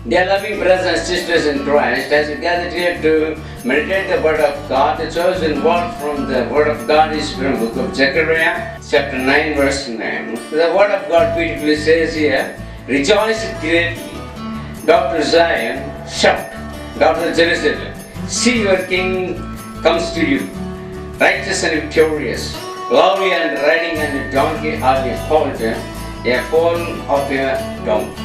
Dear loving brothers and sisters in Christ, as we gather here to meditate the Word of God, the chosen word from the Word of God is from the book of Zechariah, chapter 9, verse 9. The Word of God beautifully says here, "Rejoice greatly, daughter Zion, shout, daughter Jerusalem, see your King comes to you, righteous and victorious, lovely and riding on a donkey or a colt, a foal of a donkey."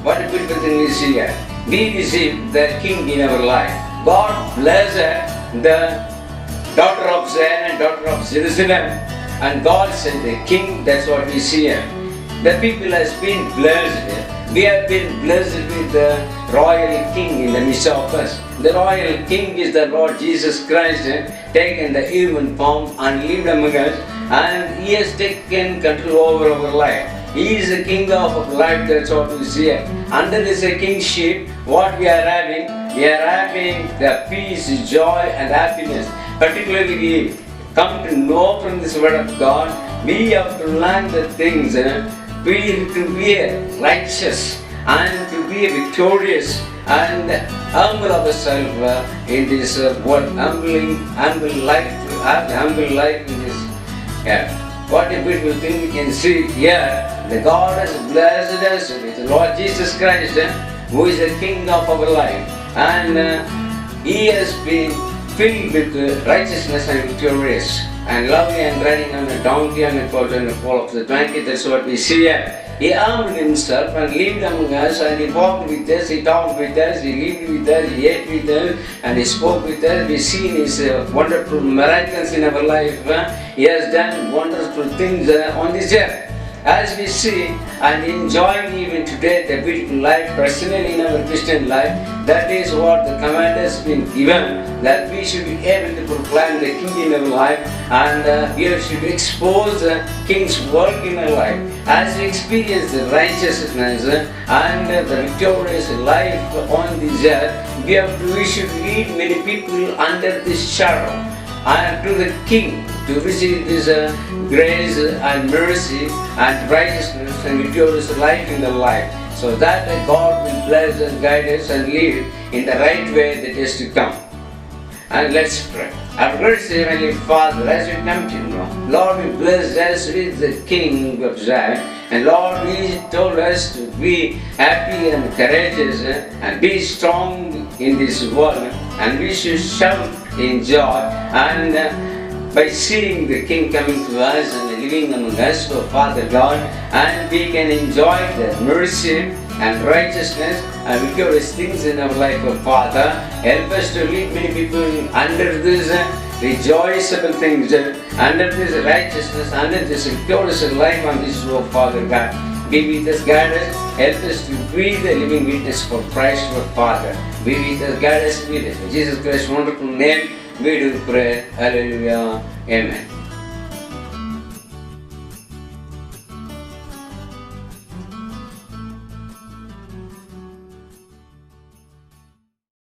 What a beautiful thing is here. We receive the King in our life. God bless the daughter of Zion and daughter of Jerusalem. And God sent the King, that's what we see here. The people has been blessed. We have been blessed with the royal King in the midst of us. The royal King is the Lord Jesus Christ, taken the human form and lived among us, and He has taken control over our life. He is the King of our life, that's what we see. Under this kingship, what we are having the peace, joy and happiness. Particularly we come to know from this Word of God, we have to learn the things, to be righteous and to be victorious and humble ourselves in this world, humble life, to have humble life in this earth. What a beautiful thing we can see here. The God has blessed us with the Lord Jesus Christ, who is the King of our life. And He has been filled with righteousness and victorious, and lovely and riding on a donkey and a colt and a foal of the donkey. That's what we see here. He humbled Himself and lived among us, and He walked with us, He talked with us, He lived with us, He ate with us, and He spoke with us. We see His wonderful miracles in our life. He has done wonderful things on this earth. As we see and enjoy even today the beautiful life personally in our Christian life, that is what the command has been given, that we should be able to proclaim the King in our life, and we should expose the King's work in our life. As we experience the righteousness and the victorious life on this earth, we should lead many people under this shadow and to the King, to receive this grace and mercy and righteousness and victorious life in their life, so that God will bless and guide us and lead in the right way that is to come. And let's pray. Our gracious Heavenly Father, as we come to you now, Lord, we bless us with the King of Zion, and Lord, we told us to be happy and courageous and be strong in this world, and we should shout in joy and by seeing the King coming to us and living among us, oh Father God, and we can enjoy the mercy and righteousness and victorious things in our life, oh Father. Help us to lead many people under this rejoicable things, under this righteousness, under this victorious life on this, oh Father God. Be with us, guide us, help us to be the living witness for Christ, our Father. Be with us, guide us, lead us. In Jesus Christ's wonderful name, we do pray. Hallelujah. Amen.